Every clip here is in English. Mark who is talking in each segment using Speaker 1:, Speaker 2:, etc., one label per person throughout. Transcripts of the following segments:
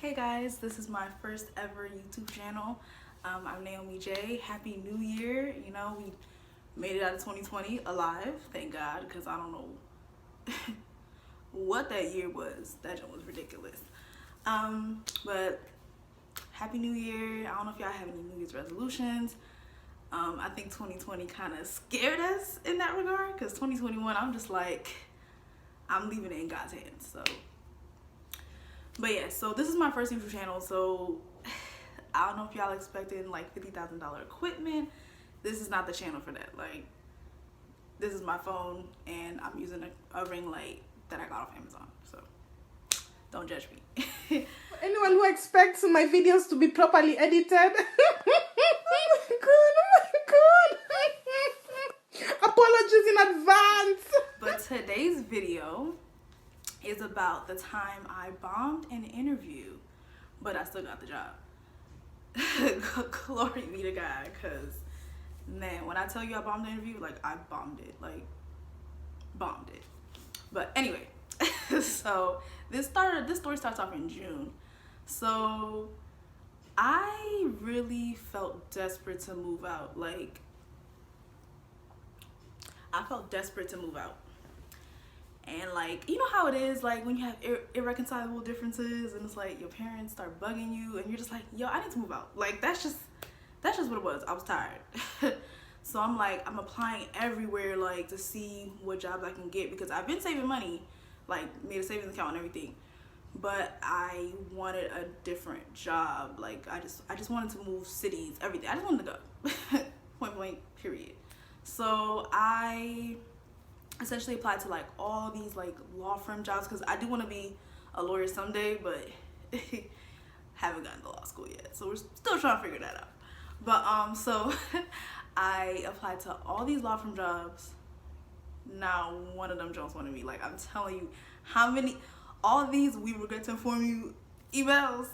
Speaker 1: Hey guys, this is my first ever YouTube channel. I'm Naomi J. Happy New Year. You know, we made it out of 2020 alive, thank God, because I don't know what that year was. That was ridiculous. But Happy New Year. I don't know if y'all have any New Year's resolutions. I think 2020 kind of scared us in that regard, because 2021, I'm just like, I'm leaving it in God's hands, so. But yeah, so this is my first YouTube channel, so I don't know if y'all expecting like $50,000 equipment. This is not the channel for that. Like, this is my phone, and I'm using a ring light that I got off Amazon, so don't judge me.
Speaker 2: Anyone who expects my videos to be properly edited. Oh my god. Apologies in advance.
Speaker 1: But today's video is about the time I bombed an interview, but I still got the job. Glory be to God, because man, when I tell you I bombed the interview, like I bombed it, like bombed it. But anyway, so this story starts off in June. So I really felt desperate to move out. Like, I felt desperate to move out. And like, you know how it is, like when you have irreconcilable differences and it's like your parents start bugging you and you're just like, yo, I need to move out. Like, that's just what it was. I was tired. So I'm like, I'm applying everywhere, like to see what jobs I can get, because I've been saving money, like made a savings account and everything, but I wanted a different job. Like I just wanted to move cities, everything. I just wanted to go. Point blank, period. So I essentially applied to like all these like law firm jobs, because I do want to be a lawyer someday, but haven't gotten to law school yet, so we're still trying to figure that out. But so I applied to all these law firm jobs. Now one of them jobs wanted me. Like, I'm telling you, how many, all of these we regret to inform you emails.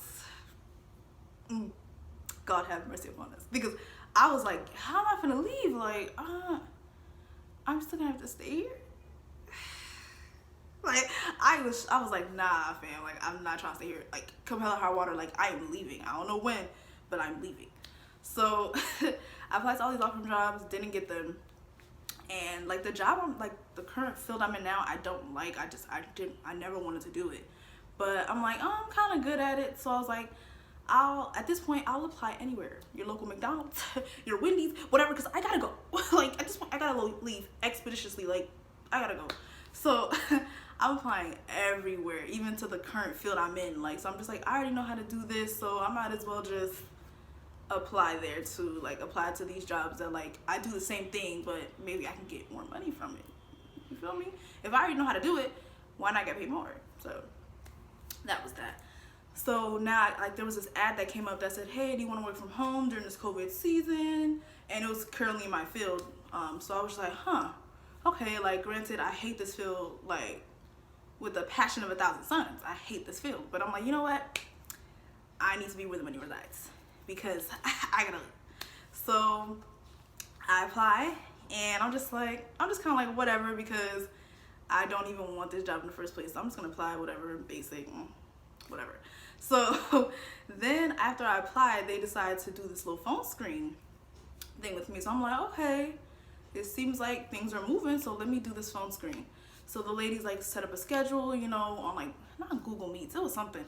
Speaker 1: God have mercy upon us, because I was like, how am I gonna leave? Like, I'm still gonna have to stay here. Like, I was like, nah, fam. Like, I'm not trying to stay here. Like, come hell or high water. Like, I am leaving. I don't know when, but I'm leaving. So I applied to all these law firm jobs, didn't get them. And like the job I'm like, the current field I'm in now, I don't like. I never wanted to do it. But I'm like, oh, I'm kind of good at it. So I was like, at this point, I'll apply anywhere. Your local McDonald's, your Wendy's, whatever, because I gotta go. Like, at this point, I gotta leave expeditiously. Like, I gotta go. So I'm applying everywhere, even to the current field I'm in. Like, so I'm just like, I already know how to do this, so I might as well just apply there too. Like, apply to these jobs that like I do the same thing, but maybe I can get more money from it. You feel me? If I already know how to do it, why not get paid more? So that was that. So now, like, there was this ad that came up that said, hey, do you want to work from home during this COVID season? And it was currently in my field. So I was just like, huh, okay. Like, granted, I hate this field, like, with the passion of 1,000 suns. I hate this field. But I'm like, you know what? I need to be where the money resides, because I gotta live. So I apply, and I'm just kind of like, whatever, because I don't even want this job in the first place. So I'm just gonna apply, whatever, basic, whatever. So then after I applied, they decided to do this little phone screen thing with me. So I'm like, okay, it seems like things are moving, so let me do this phone screen. So the ladies like set up a schedule, you know, on like, not Google Meets, it was something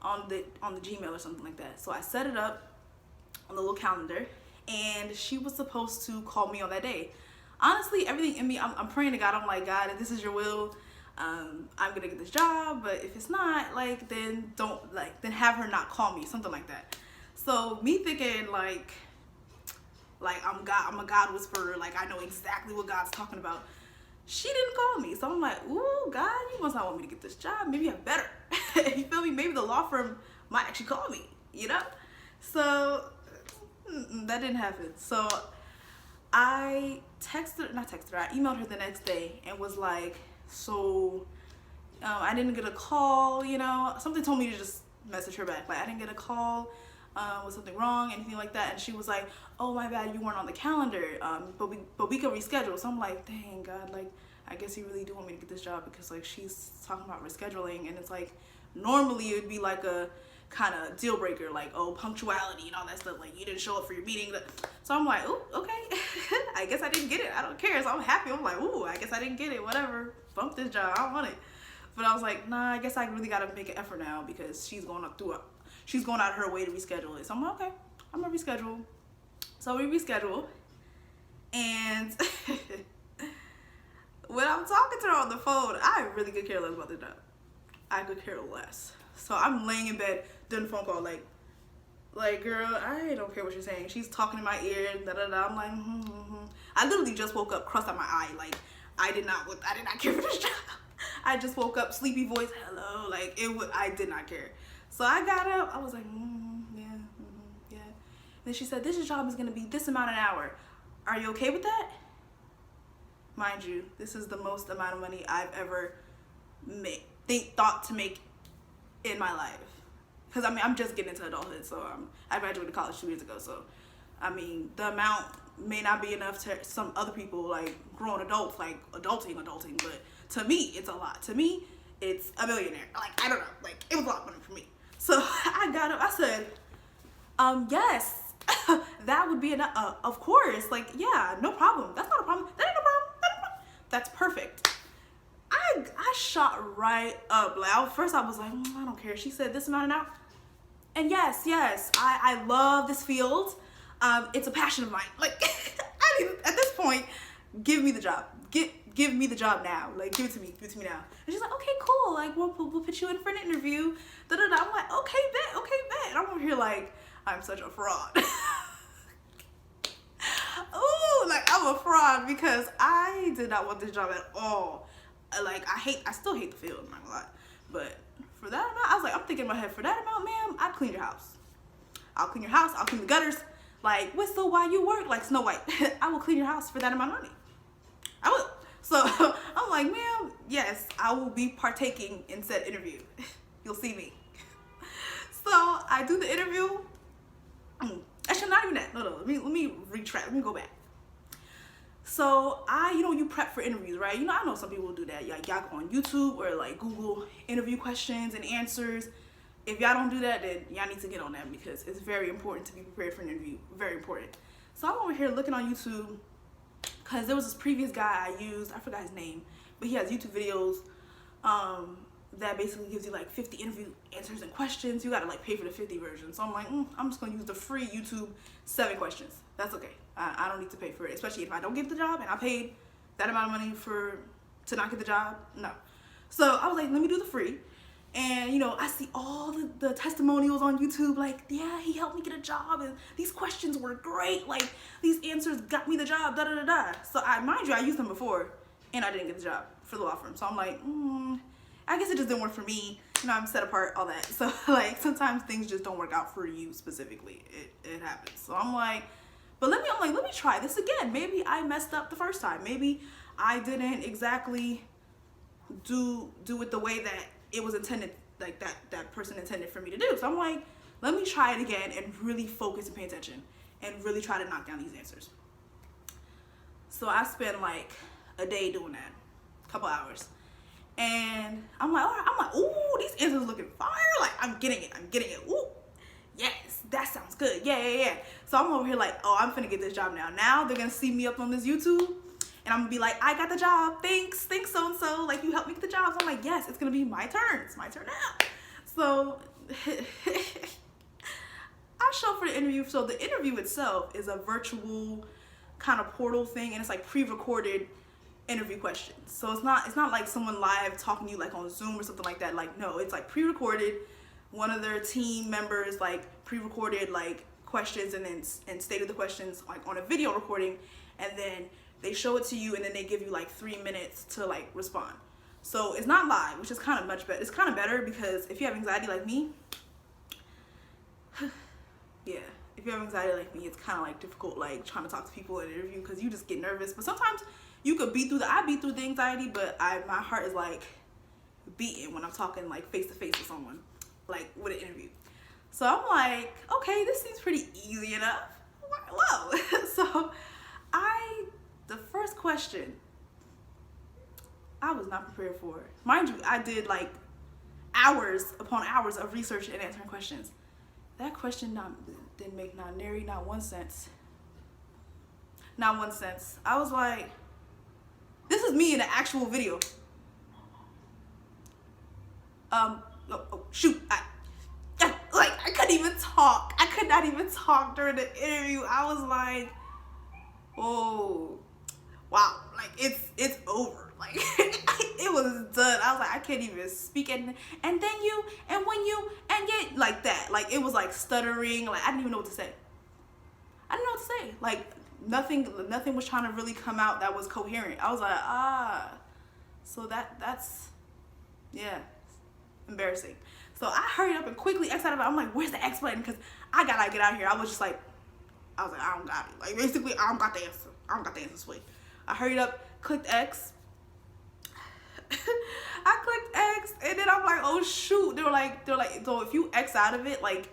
Speaker 1: on the Gmail or something like that. So I set it up on the little calendar, and she was supposed to call me on that day. Honestly, everything in me, I'm praying to God. I'm like, God, if this is your will, I'm gonna get this job, but if it's not, like, then then have her not call me, something like that. So me thinking like I'm a God whisperer, like I know exactly what God's talking about. She didn't call me, so I'm like, ooh, God, you must not want me to get this job. Maybe I better. You feel me? Maybe the law firm might actually call me, you know? So that didn't happen. So I emailed her the next day and was like, so I didn't get a call, you know, something told me to just message her back. Like, I didn't get a call, was something wrong, anything like that? And she was like, oh, my bad, you weren't on the calendar, but we could reschedule. So I'm like, dang, God, like, I guess you really do want me to get this job, because like she's talking about rescheduling, and it's like, normally it would be like a kind of deal breaker, like, oh, punctuality and all that stuff, like you didn't show up for your meeting. So I'm like, oh, okay. I guess I didn't get it. I don't care. So I'm happy. I'm like, ooh, I guess I didn't get it. Whatever. Bump this job. I don't want it. But I was like, nah, I guess I really gotta make an effort now because she's going out of her way to reschedule it. So I'm like, okay, I'm gonna reschedule. So we reschedule, and when I'm talking to her on the phone, I really could care less about the job. I could care less. So I'm laying in bed doing the phone call, like, girl, I don't care what you're saying. She's talking in my ear, da da da. I'm like, I literally just woke up, crust out my eye, like I did not care for this job. I just woke up, sleepy voice, hello, like I did not care. So I got up, I was like, yeah. Then she said, this job is gonna be this amount an hour. Are you okay with that? Mind you, this is the most amount of money I've ever thought to make in my life. Because I mean, I'm just getting into adulthood, so I graduated college 2 years ago. So I mean, the amount may not be enough to some other people, like grown adults, like adulting, but to me, it's a lot. To me, it's a millionaire. Like, I don't know, like it was a lot of money for me. So I got up, I said, yes, that would be enough. Of course, like, yeah, no problem. That's not a problem. That ain't no problem. That's perfect. I shot right up. Like, first I was like, I don't care. She said this amount an hour. And yes, I love this field. It's a passion of mine. Like, I mean, at this point, give me the job. Give me the job now. Like, give it to me now. And she's like, okay, cool. Like, we'll put you in for an interview. Da da da. I'm like, okay, bet. And I'm over here like, I'm such a fraud. Ooh, like I'm a fraud because I did not want this job at all. Like, I still hate the field, I'm not gonna lie. But for that amount, I was like, I'm thinking in my head, for that amount, ma'am, I'd clean your house. I'll clean your house, I'll clean the gutters. Like, whistle while you work, like Snow White. I will clean your house for that amount of money. I will. So I'm like, ma'am, yes, I will be partaking in said interview. You'll see me. So I do the interview. Actually, not even that. No, let me retract. Let me go back. So you prep for interviews, right? I know some people do that. Y'all go on YouTube or like Google interview questions and answers. If y'all don't do that, then y'all need to get on that because it's very important to be prepared for an interview. Very important. So I'm over here looking on YouTube because there was this previous guy I used. I forgot his name, but he has YouTube videos that basically gives you like 50 interview answers and questions. You gotta like pay for the 50 version. So I'm like, I'm just gonna use the free YouTube 7 questions. That's okay. I don't need to pay for it, especially if I don't get the job and I paid that amount of money to not get the job. No. So I was like, let me do the free. And I see all the testimonials on YouTube, like, yeah, he helped me get a job and these questions were great, like these answers got me the job, da da da da. So mind you, I used them before and I didn't get the job for the law firm. So I'm like, I guess it just didn't work for me. I'm set apart, all that. So like sometimes things just don't work out for you specifically. It happens. So I'm like, but let me try this again. Maybe I messed up the first time. Maybe I didn't exactly do it the way that it was intended, like that person intended for me to do. So I'm like, let me try it again and really focus and pay attention and really try to knock down these answers. So I spent like a day doing that, a couple hours. And I'm like, ooh, these answers looking fire. Like, I'm getting it. Ooh, yes, that sounds good. Yeah. So I'm over here like, oh, I'm finna get this job now. Now they're gonna see me up on this YouTube and I'm gonna be like, I got the job. Thanks so-and-so. Like, you helped me get the job. So I'm like, yes, it's gonna be my turn. It's my turn now. So I show up for the interview. So the interview itself is a virtual kind of portal thing and it's like pre-recorded interview questions. So it's not like someone live talking to you like on Zoom or something like that. Like, no, it's like pre-recorded. One of their team members like pre-recorded like questions and stated the questions like on a video recording, and then they show it to you and then they give you like 3 minutes to like respond. So it's not live, which is kind of much better. It's kind of better because if you have anxiety like me, yeah, if you have anxiety like me, it's kind of like difficult like trying to talk to people in an interview because you just get nervous. But sometimes you could beat through the anxiety, but my heart is like beating when I'm talking like face to face with someone, like with an interview. So I'm like, okay, this seems pretty easy enough. Whoa. So the first question, I was not prepared for it. Mind you, I did like hours upon hours of research and answering questions. That question didn't make not 1 sense. Not 1 sense. I was like, this is me in an actual video. Shoot. I couldn't even talk. I could not even talk during the interview. I was like, oh, wow. Like, it's over. Like, it was done. I was like, I can't even speak. And then you, and when you, and yet, like that. Like, it was like stuttering. Like, I didn't even know what to say. I didn't know what to say. Like, nothing was trying to really come out that was coherent. I was like, so that's, yeah, embarrassing. So I hurried up and quickly X out of it. I'm like, where's the X button? Because I gotta get out of here. I was like, I don't got it. Like, basically, I don't got the answer. I don't got the answer. Sweet. I hurried up, clicked X. I clicked X, and then I'm like, oh shoot. They're like, so if you X out of it, like,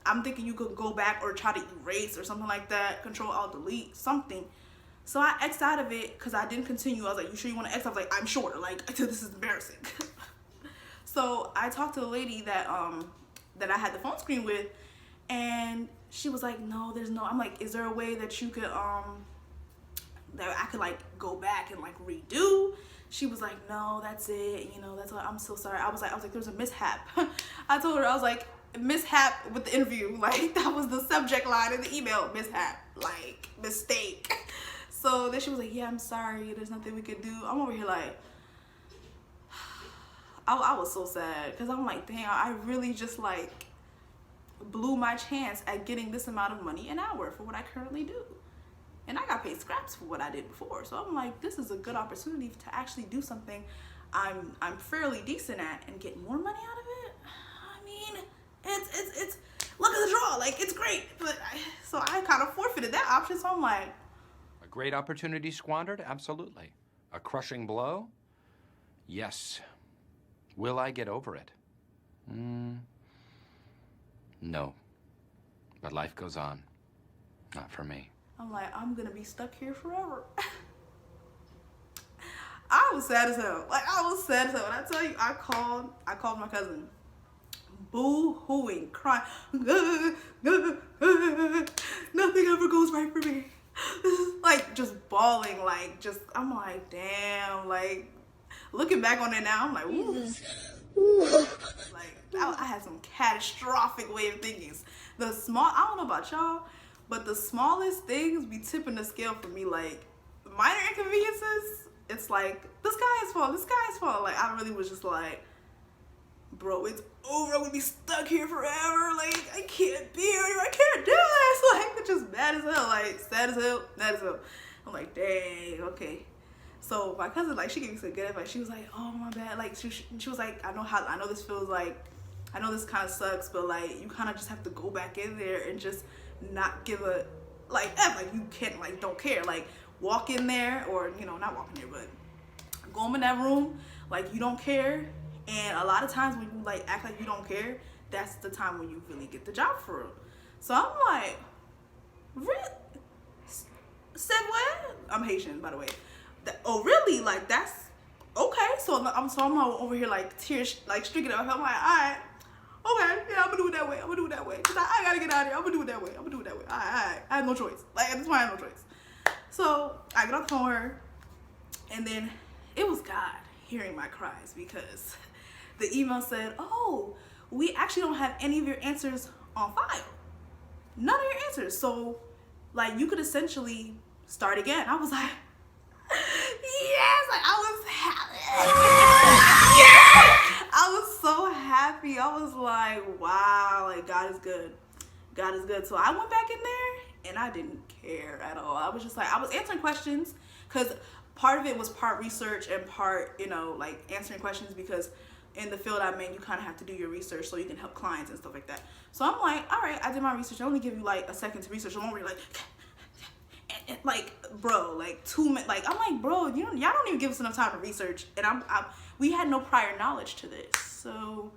Speaker 1: I'm thinking you could go back or try to erase or something like that. Control Alt Delete something. So I X'd out of it because I didn't continue. I was like, you sure you want to X? I was like, I'm sure. Like, this is embarrassing. So I talked to the lady that I had the phone screen with, and she was like, no, there's no. I'm like, is there a way that you could that I could like go back and like redo? She was like, no, that's it. You know, that's what. I'm so sorry. I was like, there's a mishap. I told her, I was like, mishap with the interview. Like, that was the subject line in the email. Mishap, like, mistake. So then she was like, yeah, I'm sorry. There's nothing we could do. I'm over here like, I was so sad because I'm like, damn, I really just like blew my chance at getting this amount of money an hour for what I currently do. And I got paid scraps for what I did before. So I'm like, this is a good opportunity to actually do something I'm fairly decent at and get more money out of it. I mean, it's look at the draw, like, it's great. But so I kind of forfeited that option. So I'm like,
Speaker 3: a great opportunity squandered? Absolutely. A crushing blow? Yes. Will I get over it? No. But life goes on. Not for me.
Speaker 1: I'm like, I'm gonna be stuck here forever. I was sad as hell. Like, I was sad as hell. And I tell you, I called my cousin, boo-hooing, crying. Nothing ever goes right for me. Like, just bawling, like, just, I'm like, damn, like, looking back on it now, I'm like, ooh. Like, I had some catastrophic way of thinking. I don't know about y'all, but the smallest things be tipping the scale for me. Like, minor inconveniences, it's like, the sky is falling. Like, I really was just like, bro, it's over. I'm gonna be stuck here forever. Like, I can't be here anymore. I can't do this. Like, it's just mad as hell. Like, sad as hell, mad as hell. I'm like, dang, okay. So my cousin, like, she gave me some good advice. She was like, oh, my bad. Like, she was like, I know this feels like, I know this kind of sucks, but like, you kind of just have to go back in there and just not give a, like, F, like, you can't, like, don't care. Like, walk in there, or, you know, not walk in there, but go in that room, like, you don't care. And a lot of times when you, like, act like you don't care, that's the time when you really get the job for real. So I'm like, really? Said what? I'm Haitian, by the way. Oh, really? Like, that's okay. So I'm over here, like, tears, like, streaking up. I'm like, all right, okay, yeah, I'm gonna do it that way. Cause I gotta get out of here. I'm gonna do it that way. All right. I have no choice. Like, at this point, I have no choice. So I get on the phone with her, and then it was God hearing my cries, because the email said, oh, we actually don't have any of your answers on file. None of your answers. So, like, you could essentially start again. I was like, yes, like, I was happy. Yes! I was so happy. I was like, wow, like, God is good. God is good. So I went back in there, and I didn't care at all. I was just like, I was answering questions, because part of it was part research and part, you know, like, answering questions, because in the field I'm in, you kind of have to do your research so you can help clients and stuff like that. So I'm like, all right, I did my research. I only give you like a second to research. I'm over like, like, bro, like 2 minutes. Like, I'm like, bro, y'all don't even give us enough time to research. And we had no prior knowledge to this. So,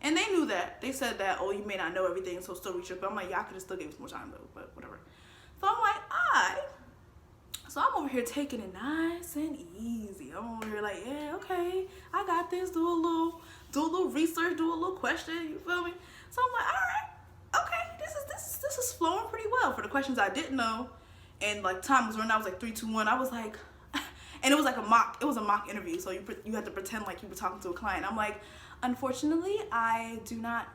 Speaker 1: and they knew that. They said that, oh, you may not know everything, so still research. But I'm like, y'all could have still gave us more time though, but whatever. So I'm like, all right. So I'm over here taking it nice and easy. I'm over here like, yeah, okay, I got this. Do do a little research, do a little question, you feel me? So I'm like, all right, okay, this is flowing pretty well for the questions I didn't know. And like time was running, I was like 3, 2, 1. I was like, and it was like a mock interview, so you had to pretend like you were talking to a client. I'm like, unfortunately, I do not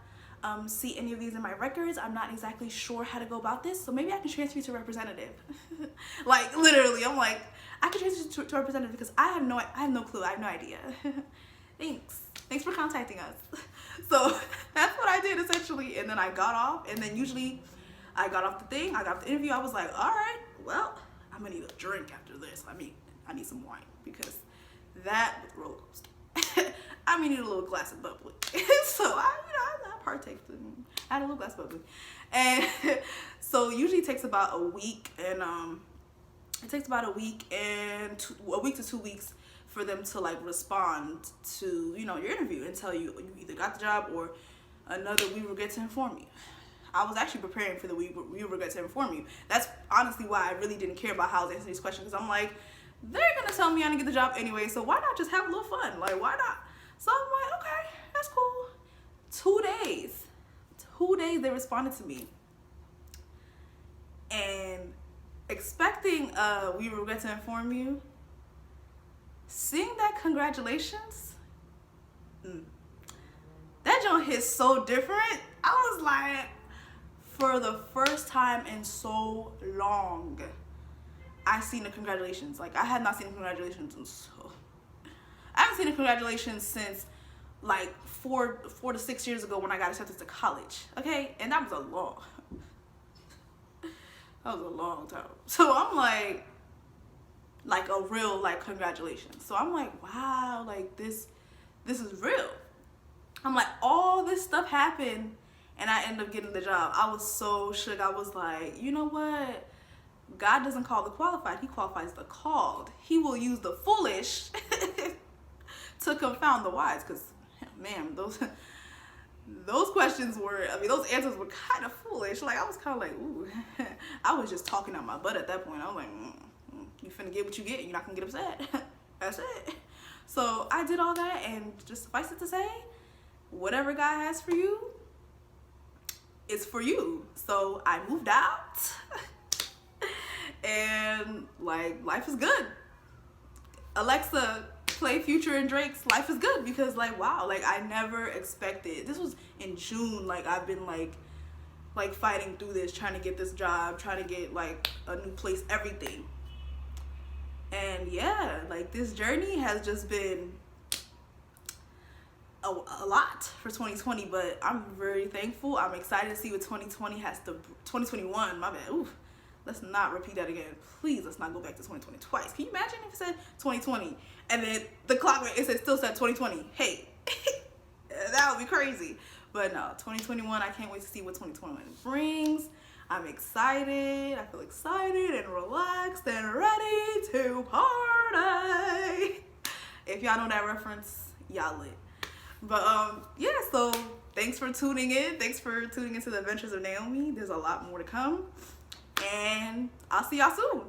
Speaker 1: see any of these in my records. I'm not exactly sure how to go about this, so maybe I can transfer you to a representative. Like literally, I'm like, I can transfer you to a representative because I have no clue. I have no idea. Thanks for contacting us. So that's what I did essentially, and then I got off, and then usually I got off the thing, I got off the interview, I was like, all right, well, I'm gonna need a drink after this. I need some wine because that was a roller coaster. I need a little glass of bubbly. So I partaked. I had a little glass of bubbly, and so usually it takes about a week, and it takes about a week to 2 weeks for them to like respond to your interview and tell you either got the job or another we regret to inform you. I was actually preparing for the we regret to inform you. That's honestly why I really didn't care about how I was answering these questions, because I'm like, they're gonna tell me I didn't get the job anyway, so why not just have a little fun? Like, why not? So I'm like, okay, that's cool. 2 days they responded to me, and expecting we regret to inform you, seeing that congratulations, that joint hit so different. I was like, for the first time in so long, I seen the congratulations. Like, I had not seen the congratulations I haven't seen the congratulations since like 4 to 6 years ago when I got accepted to college. Okay, and that was a long time. So I'm like a real like congratulations. So I'm like, wow, like this is real. I'm like, all this stuff happened and I ended up getting the job. I was so shook. I was like, you know what? God doesn't call the qualified, he qualifies the called. He will use the foolish to confound the wise. Because, man, those questions were, those answers were kind of foolish. Like, I was kind of like, ooh. I was just talking out my butt at that point. I was like, you finna get what you get. You're not gonna get upset. That's it. So I did all that, and just suffice it to say, whatever God has for you, it's for you. So I moved out. And like, life is good. Alexa, play Future and Drake's Life is Good, because like, wow, like I never expected. This was in June. Like, I've been like fighting through this, trying to get this job, trying to get like a new place, everything. And yeah, like this journey has just been a lot for 2020, but I'm very thankful. I'm excited to see what 2021, my bad. Oof. Let's not repeat that again. Please, let's not go back to 2020 twice. Can you imagine if it said 2020 and then the clock, still said 2020? Hey, that would be crazy. But no, 2021, I can't wait to see what 2021 brings. I'm excited. I feel excited and relaxed and ready to party. If y'all know that reference, y'all lit. But yeah, so thanks for tuning in. Thanks for tuning into the Adventures of Naomi. There's a lot more to come. And I'll see y'all soon.